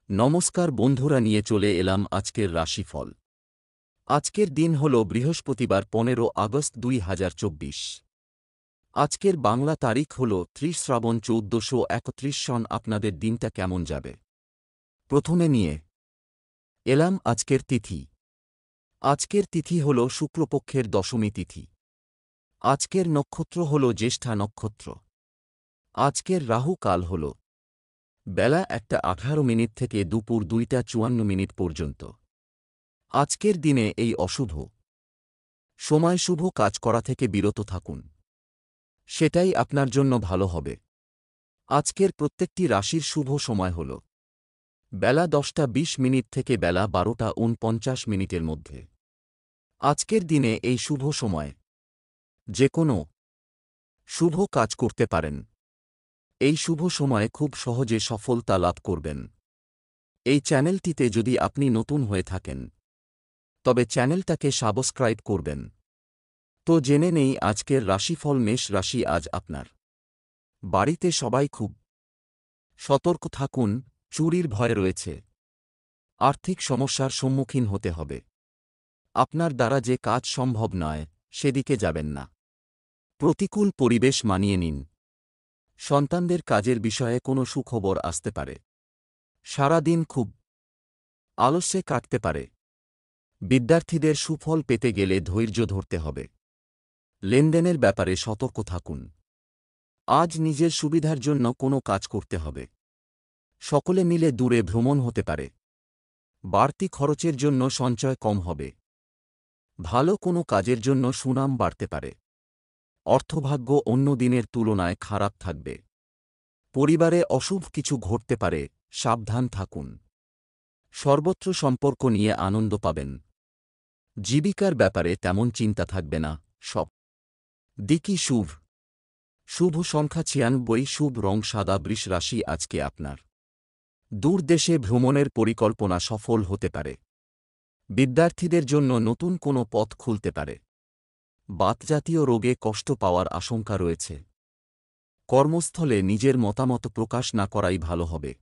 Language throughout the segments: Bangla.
নমস্কার বন্ধুরা, নিয়ে চলে এলাম আজকের রাশিফল। আজকের দিন হল বৃহস্পতিবার 15 আগস্ট 2024। আজকের বাংলা তারিখ হল 30 শ্রাবণ 1431 সন। আপনাদের দিনটা কেমন যাবে? প্রথমে নিয়ে এলাম আজকের তিথি। আজকের তিথি হল শুক্লপক্ষের দশমী তিথি। আজকের নক্ষত্র হল জ্যেষ্ঠা নক্ষত্র। আজকের রাহু কাল হল বেলা 1:18 থেকে দুপুর 2:54 পর্যন্ত। আজকের দিনে এই অশুভ সময় শুভ কাজ করা থেকে বিরত থাকুন, সেটাই আপনার জন্য ভালো হবে। আজকের প্রত্যেকটি রাশির শুভ সময় হল বেলা 10:20 থেকে বেলা 12:49 মধ্যে। আজকের দিনে এই শুভ সময় যে কোনো শুভ কাজ করতে পারেন। এই শুভ সময়ে খুব সহজে সফলতা লাভ করবেন। এই চ্যানেলটিতে যদি আপনি নতুন হয়ে থাকেন তবে চ্যানেলটাকে সাবস্ক্রাইব করবেন। তো জেনে নেই আজকের রাশিফল। মেষ রাশি, আজ আপনার বাড়িতে সবাই খুব সতর্ক থাকুন, চুরির ভয় রয়েছে। আর্থিক সমস্যার সম্মুখীন হতে হবে। আপনার দ্বারা যে কাজ সম্ভব নয় সেদিকে যাবেন না। প্রতিকূল পরিবেশ মানিয়ে নিন। সন্তানদের কাজের বিষয়ে কোনো সুখবর আসতে পারে। সারা দিন খুব আলস্যে কাটতে পারে। বিদ্যার্থীদের সুফল পেতে গেলে ধৈর্য ধরতে হবে। লেনদেনের ব্যাপারে সতর্ক থাকুন। আজ নিজের সুবিধার জন্য কোনো কাজ করতে হবে। সকলে মিলে দূরে ভ্রমণ হতে পারে। বাড়তি খরচের জন্য সঞ্চয় কম হবে। ভালো কোনো কাজের জন্য সুনাম বাড়তে পারে। অর্থভাগ্য অন্য দিনের তুলনায় খারাপ থাকবে। পরিবারে অশুভ কিছু ঘটতে পারে, সাবধান থাকুন। সর্বত্র সম্পর্ক নিয়ে আনন্দ পাবেন। জীবিকার ব্যাপারে তেমন চিন্তা থাকবে না। সব দিকই শুভ। শুভ সংখ্যা 96, শুভ রং সাদা। বৃষ রাশি, আজকে আপনার দূর দেশে ভ্রমণের পরিকল্পনা সফল হতে পারে। বিদ্যার্থীদের জন্য নতুন কোনো পথ খুলতে পারে। বাতজাতীয় রোগে কষ্ট পাওয়ার আশঙ্কা রয়েছে। কর্মস্থলে নিজের মতামত প্রকাশ না করাই ভালো হবে।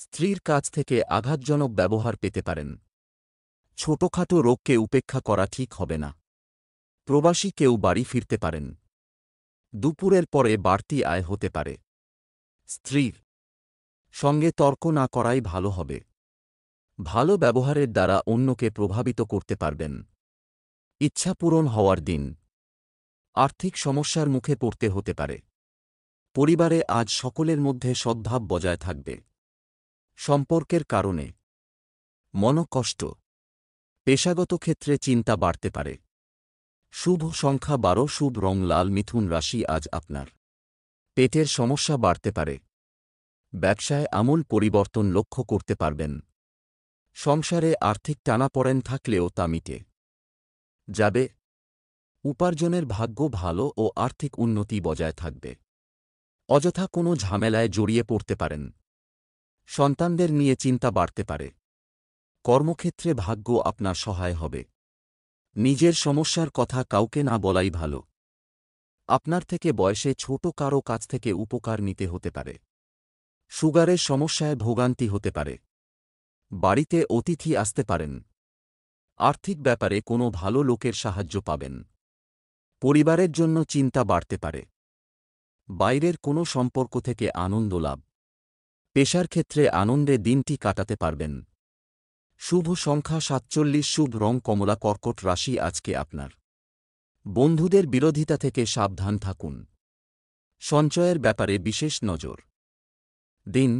স্ত্রীর কাছ থেকে আঘাতজনক ব্যবহার পেতে পারেন। ছোটখাটো রোগকে উপেক্ষা করা ঠিক হবে না। প্রবাসী কেউ বাড়ি ফিরতে পারেন। দুপুরের পরে বাড়তি আয় হতে পারে। স্ত্রীর সঙ্গে তর্ক না করাই ভালো হবে। ভালো ব্যবহারের দ্বারা অন্যকে প্রভাবিত করতে পারবেন। ইচ্ছা পূরণ হওয়ার দিন। আর্থিক সমস্যার মুখে পড়তে হতে পারে। পরিবারে আজ সকলের মধ্যে সদ্ভাব বজায় থাকবে। সম্পর্কের কারণে মনকষ্ট। পেশাগত ক্ষেত্রে চিন্তা বাড়তে পারে। শুভ সংখ্যা 12, শুভ রং লাল। মিথুন রাশি, আজ আপনার পেটের সমস্যা বাড়তে পারে। ব্যবসায় আমূল পরিবর্তন লক্ষ্য করতে পারবেন। সংসারে আর্থিক টানাপোড়েন থাকলেও তা মিটে যাবে। উপার্জনের ভাগ্য ভালো ও আর্থিক উন্নতি বজায় থাকবে। অযথা কোনো ঝামেলায় জড়িয়ে পড়তে পারেন। সন্তানদের নিয়ে চিন্তা বাড়তে পারে। কর্মক্ষেত্রে ভাগ্য আপনার সহায় হবে। নিজের সমস্যার কথা কাউকে না বলাই ভালো। আপনার থেকে বয়সে ছোট কারো কাছ থেকে উপকার নিতে হতে পারে। সুগারের সমস্যায় ভোগান্তি হতে পারে। বাড়িতে অতিথি আসতে পারেন। আর্থিক ব্যাপারে কোনো ভালো লোকের সাহায্য পাবেন। পরিবারের জন্য চিন্তা বাড়তে পারে। বাইরের কোনো সম্পর্ক থেকে আনন্দ লাভ। পেশার ক্ষেত্রে আনন্দে দিনটি কাটাতে পারবেন। শুভ সংখ্যা 47, শুভ রং কমলা। কর্কট রাশি, আজকে আপনার বন্ধুদের বিরোধিতা থেকে সাবধান থাকুন। সঞ্চয়ের ব্যাপারে বিশেষ নজর দিন।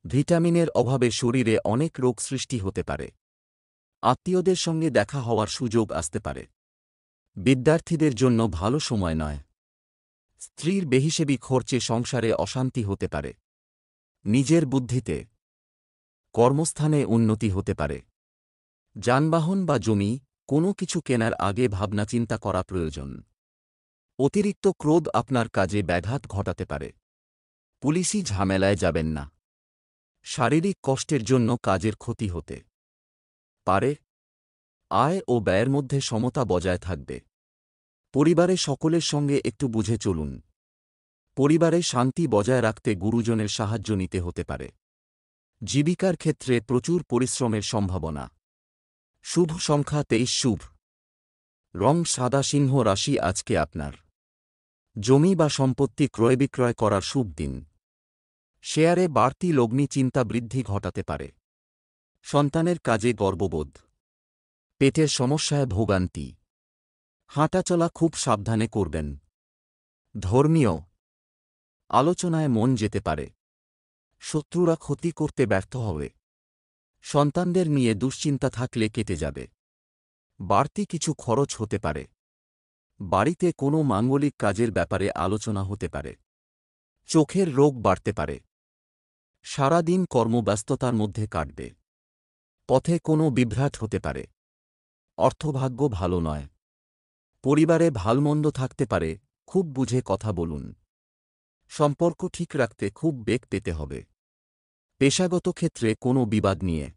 ভিটামিনের অভাবে শরীরে অনেক রোগ সৃষ্টি হতে পারে। আত্মীয়দের সঙ্গে দেখা হওয়ার সুযোগ আসতে পারে। বিদ্যার্থীদের জন্য ভালো সময় নয়। স্ত্রীর বেহিসেবি খরচে সংসারে অশান্তি হতে পারে। নিজের বুদ্ধিতে কর্মস্থানে উন্নতি হতে পারে। যানবাহন বা জমি কোনো কিছু কেনার আগে ভাবনা চিন্তা করা প্রয়োজন। অতিরিক্ত ক্রোধ আপনার কাজে ব্যাঘাত ঘটাতে পারে। পুলিশি ঝামেলায় যাবেন না। শারীরিক কষ্টের জন্য কাজের ক্ষতি হতে পারে। আয় ও ব্যয়ের মধ্যে সমতা বজায় থাকবে। পরিবারে সকলের সঙ্গে একটু বুঝে চলুন। পরিবারে শান্তি বজায় রাখতে গুরুজনের সাহায্য নিতে হতে পারে। জীবিকার ক্ষেত্রে প্রচুর পরিশ্রমের সম্ভাবনা। শুভ সংখ্যা 23, শুভ রং সাদা। সিংহ রাশি আজকে আপনার জমি বা সম্পত্তি ক্রয় বিক্রয় করার শুভ দিন। শেয়ারে বাড়তি লগ্নি চিন্তা বৃদ্ধি ঘটাতে পারে। সন্তানের কাজে গর্ববোধ। পেটের সমস্যায় ভোগান্তি। হাঁটাচলা খুব সাবধানে করবেন। ধর্মীয় আলোচনায় মন যেতে পারে। শত্রুরা ক্ষতি করতে ব্যর্থ হবে। সন্তানদের নিয়ে দুশ্চিন্তা থাকলে কেটে যাবে। বাড়তি কিছু খরচ হতে পারে। বাড়িতে কোনো মাঙ্গলিক কাজের ব্যাপারে আলোচনা হতে পারে। চোখের রোগ বাড়তে পারে। সারা দিন কর্মব্যস্ততার মধ্যে কাটবে। পথে কোনো বিভ্রাট হতে পারে। অর্থভাগ্য ভালো নয়। পরিবারে ভালমন্দ থাকতে পারে, খুব বুঝে কথা বলুন। সম্পর্ক ঠিক রাখতে খুব বেগ পেতে হবে। পেশাগত ক্ষেত্রে কোনো বিবাদ নিয়ে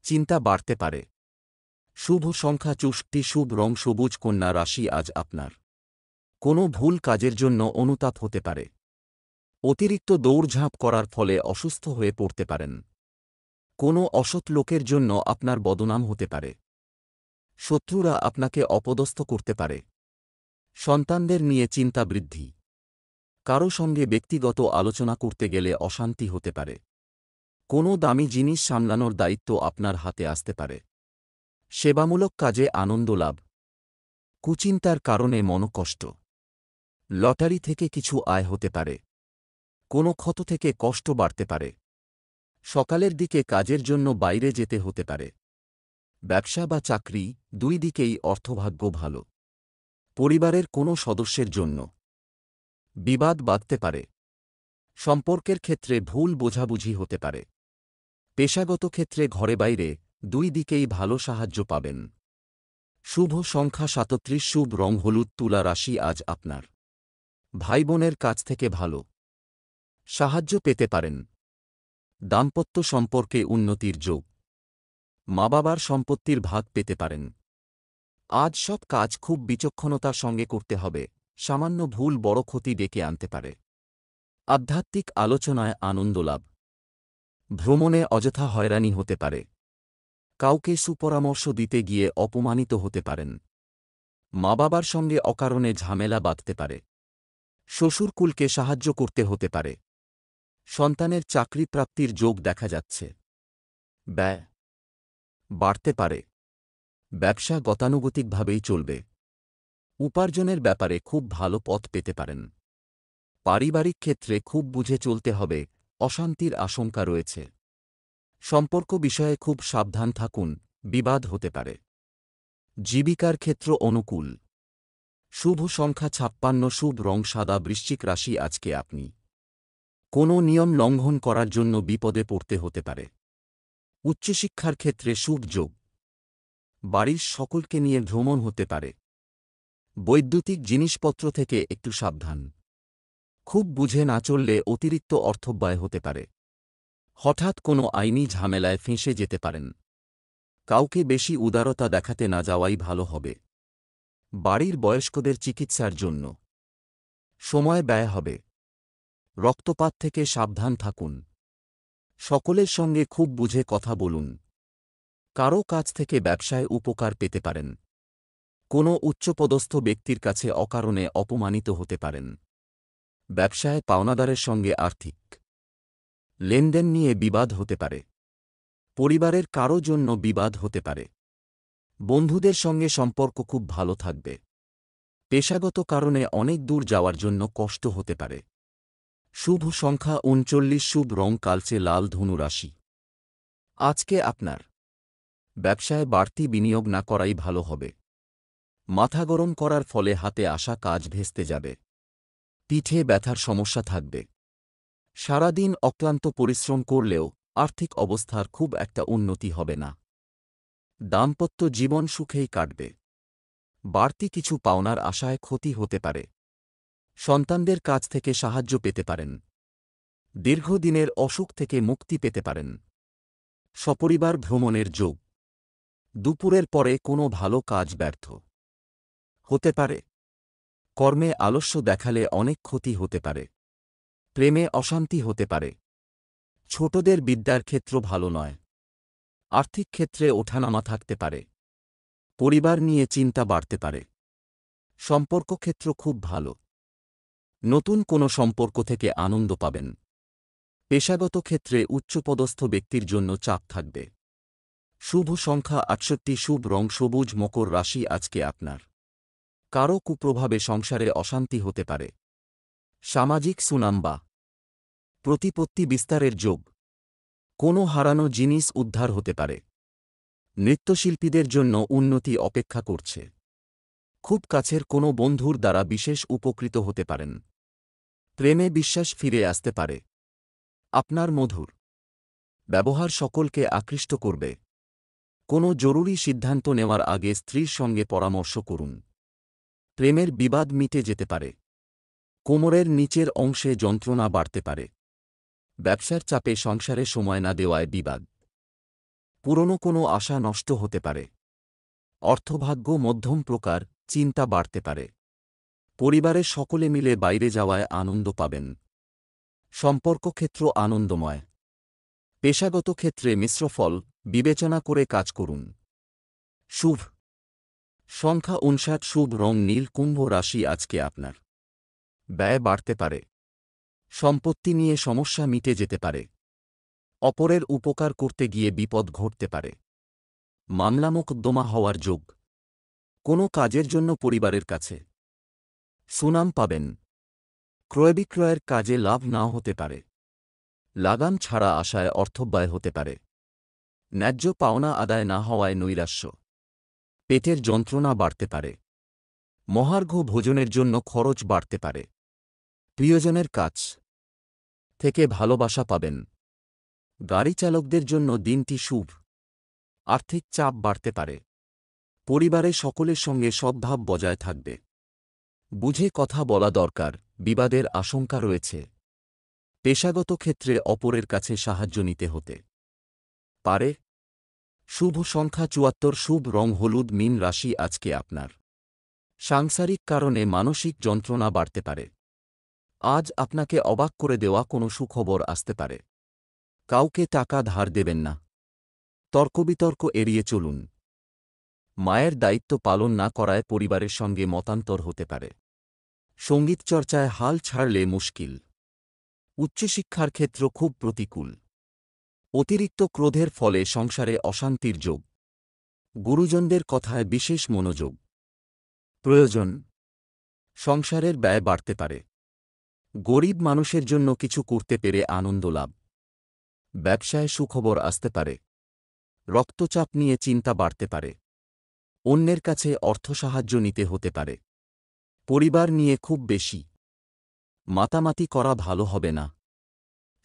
চিন্তা বাড়তে পারে। শুভ সংখ্যা 64, শুভ রং সবুজ। কন্যা রাশি আজ আপনার কোনো ভুল কাজের জন্য অনুতাপ হতে পারে। অতিরিক্ত দৌড়ঝাঁপ করার ফলে অসুস্থ হয়ে পড়তে পারেন। কোনো অসৎ লোকের জন্য আপনার বদনাম হতে পারে। শত্রুরা আপনাকে অপদস্থ করতে পারে। সন্তানদের নিয়ে চিন্তা বৃদ্ধি। কারো সঙ্গে ব্যক্তিগত আলোচনা করতে গেলে অশান্তি হতে পারে। কোনো দামি জিনিস সামলানোর দায়িত্ব আপনার হাতে আসতে পারে। সেবামূলক কাজে আনন্দ লাভ। কুচিন্তার কারণে মনকষ্ট। লটারি থেকে কিছু আয় হতে পারে। কোনো ক্ষত থেকে কষ্ট বাড়তে পারে। সকালের দিকে কাজের জন্য বাইরে যেতে হতে পারে। ব্যবসা বা চাকরি দুই দিকেই অর্থভাগ্য ভালো। পরিবারের কোনো সদস্যের জন্য বিবাদ বাধতে পারে। সম্পর্কের ক্ষেত্রে ভুল বোঝাবুঝি হতে পারে। পেশাগত ক্ষেত্রে ঘরে বাইরে দুই দিকেই ভালো সাহায্য পাবেন। শুভ সংখ্যা 37, শুভ রং হলুদ। তুলা রাশি আজ আপনার ভাইবোনের কাছ থেকে ভালো সাহায্য পেতে পারেন। দাম্পত্য সম্পর্কে উন্নতির যোগ। মা বাবার সম্পত্তির ভাগ পেতে পারেন। আজ সব কাজ খুব বিচক্ষণতার সঙ্গে করতে হবে। সামান্য ভুল বড় ক্ষতি ডেকে আনতে পারে। আধ্যাত্মিক আলোচনায় আনন্দ লাভ। ভ্রমণে অযথা হয়রানি হতে পারে। কাউকে সুপরামর্শ দিতে গিয়ে অপমানিত হতে পারেন। মা বাবার সঙ্গে অকারণে ঝামেলা বাঁধতে পারে। শ্বশুরকুলকে সাহায্য করতে হতে পারে। সন্তানের চাকরি প্রাপ্তির যোগ দেখা যাচ্ছে। ব্যয় বাড়তে পারে। ব্যবসা গতানুগতিকভাবেই চলবে। উপার্জনের ব্যাপারে খুব ভালো পথ পেতে পারেন। পারিবারিক ক্ষেত্রে খুব বুঝে চলতে হবে। অশান্তির আশঙ্কা রয়েছে। সম্পর্ক বিষয়ে খুব সাবধান থাকুন, বিবাদ হতে পারে। জীবিকার ক্ষেত্র অনুকূল। শুভ সংখ্যা 56, শুভ রং সাদা। বৃশ্চিক রাশি আজকে আপনি কোনো নিয়ম লঙ্ঘন করার জন্য বিপদে পড়তে হতে পারে। উচ্চশিক্ষার ক্ষেত্রে শুভ যোগ। বাড়ির সকলকে নিয়ে ভ্রমণ হতে পারে। বৈদ্যুতিক জিনিসপত্র থেকে একটু সাবধান। খুব বুঝে না চললে অতিরিক্ত অর্থব্যয় হতে পারে। হঠাৎ কোনো আইনি ঝামেলায় ফেঁসে যেতে পারেন। কাউকে বেশি উদারতা দেখাতে না যাওয়াই ভালো হবে। বাড়ির বয়স্কদের চিকিৎসার জন্য সময় ব্যয় হবে। রক্তপাত থেকে সাবধান থাকুন। সকলের সঙ্গে খুব বুঝে কথা বলুন। কারও কাছ থেকে ব্যবসায় উপকার পেতে পারেন। কোনো উচ্চপদস্থ ব্যক্তির কাছে অকারণে অপমানিত হতে পারেন। ব্যবসায় পাওনাদারের সঙ্গে আর্থিক লেনদেন নিয়ে বিবাদ হতে পারে। পরিবারের কারও জন্য বিবাদ হতে পারে। বন্ধুদের সঙ্গে সম্পর্ক খুব ভালো থাকবে। পেশাগত কারণে অনেক দূর যাওয়ার জন্য কষ্ট হতে পারে। শুভ সংখ্যা 39, শুভ রং কালচে লাল। ধনু রাশি আজকে আপনার ব্যবসায় বাড়তি বিনিয়োগ না করাই ভালো হবে। মাথা গরম করার ফলে হাতে আসা কাজ ভেস্তে যাবে। পিঠে ব্যথার সমস্যা থাকবে। সারাদিন অক্লান্ত পরিশ্রম করলেও আর্থিক অবস্থার খুব একটা উন্নতি হবে না। দাম্পত্য জীবন সুখেই কাটবে। বাড়তি কিছু পাওনার আশায় ক্ষতি হতে পারে। সন্তানদের কাছ থেকে সাহায্য পেতে পারেন। দীর্ঘদিনের অসুখ থেকে মুক্তি পেতে পারেন। সপরিবার ভ্রমণের যোগ। দুপুরের পরে কোনো ভালো কাজ ব্যর্থ হতে পারে। কর্মে আলস্য দেখালে অনেক ক্ষতি হতে পারে। প্রেমে অশান্তি হতে পারে। ছোটদের বিদ্যার ক্ষেত্র ভালো নয়। আর্থিক ক্ষেত্রে ওঠানামা থাকতে পারে। পরিবার নিয়ে চিন্তা বাড়তে পারে। সম্পর্ক ক্ষেত্র খুব ভালো। নতুন কোনো সম্পর্ক থেকে আনন্দ পাবেন। পেশাগত ক্ষেত্রে উচ্চপদস্থ ব্যক্তির জন্য চাপ থাকবে। শুভ সংখ্যা ৬৮, শুভ রং সবুজ। মকর রাশি আজকে আপনার। কারও কুপ্রভাবে সংসারে অশান্তি হতে পারে। সামাজিক সুনাম বা প্রতিপত্তি বিস্তারের যোগ। কোনো হারানো জিনিস উদ্ধার হতে পারে। নৃত্যশিল্পীদের জন্য উন্নতি অপেক্ষা করছে। খুব কাছের কোনো বন্ধুর দ্বারা বিশেষ উপকৃত হতে পারেন। প্রেমে বিশ্বাস ফিরে আসতে পারে। আপনার মধুর ব্যবহার সকলকে আকৃষ্ট করবে। কোনো জরুরি সিদ্ধান্ত নেওয়ার আগে স্ত্রীর সঙ্গে পরামর্শ করুন। প্রেমের বিবাদ মিটে যেতে পারে। কোমরের নিচের অংশে যন্ত্রণা বাড়তে পারে। ব্যবসার চাপে সংসারে সময় না দেওয়ায় বিবাদ। পুরনো কোনো আশা নষ্ট হতে পারে। অর্থভাগ্য মধ্যম প্রকার, চিন্তা বাড়তে পারে। পরিবারের সকলে মিলে বাইরে যাওয়ায় আনন্দ পাবেন। সম্পর্ক ক্ষেত্র আনন্দময়। পেশাগত ক্ষেত্রে মিশ্র ফল, বিবেচনা করে কাজ করুন। শুভ সংখ্যা ৫৯, শুভ রং নীল। কুম্ভ রাশি আজকে আপনার। ব্যয় বাড়তে পারে। সম্পত্তি নিয়ে সমস্যা মিটে যেতে পারে। অপরের উপকার করতে গিয়ে বিপদ ঘটতে পারে। মামলা মোকদ্দমা হওয়ার যোগ। কোনো কাজের জন্য পরিবারের কাছে সুনাম পাবেন। ক্রয়বিক্রয়ের কাজে লাভ নাও হতে পারে। লাগাম ছাড়া আশায় অর্থব্যয় হতে পারে। ন্যায্য পাওনা আদায় না হওয়ায় নৈরাশ্য। পেটের যন্ত্রণা বাড়তে পারে। মহার্ঘ ভোজনের জন্য খরচ বাড়তে পারে। প্রিয়জনের কাছ থেকে ভালোবাসা পাবেন। গাড়ি চালকদের জন্য দিনটি শুভ। আর্থিক চাপ বাড়তে পারে। পরিবারে সকলের সঙ্গে সদ্ভাব বজায় থাকবে। বুঝে কথা বলা দরকার, বিবাদের আশঙ্কা রয়েছে। পেশাগত ক্ষেত্রে অপরের কাছে সাহায্য নিতে হতে পারে। শুভ সংখ্যা ৭৪, শুভ রং হলুদ। মীন রাশি আজকে আপনার। সাংসারিক কারণে মানসিক যন্ত্রণা বাড়তে পারে। আজ আপনাকে অবাক করে দেওয়া কোনো সুখবর আসতে পারে। কাউকে টাকা ধার দেবেন না। তর্কবিতর্ক এড়িয়ে চলুন। মায়ের দায়িত্ব পালন না করায় পরিবারের সঙ্গে মতান্তর হতে পারে। সঙ্গীত চর্চায় হাল ছাড়লে মুশকিল। উচ্চশিক্ষার ক্ষেত্র খুব প্রতিকূল। অতিরিক্ত ক্রোধের ফলে সংসারে অশান্তির যোগ। গুরুজনদের কথায় বিশেষ মনোযোগ প্রয়োজন। সংসারের ব্যয় বাড়তে পারে। গরিব মানুষের জন্য কিছু করতে পেরে আনন্দ লাভ। ব্যবসায় সুখবর আসতে পারে। রক্তচাপ নিয়ে চিন্তা বাড়তে পারে। অন্যের কাছে অর্থ সাহায্য নিতে হতে পারে। পরিবার নিয়ে খুব বেশি মাতামাতি করা ভালো হবে না।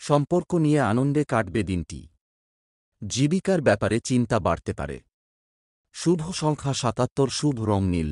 সম্পর্ক নিয়ে আনন্দে কাটবে দিনটি। জীবিকার ব্যাপারে চিন্তা বাড়তে পারে। শুভ সংখ্যা ৭৭, শুভ রং নীল।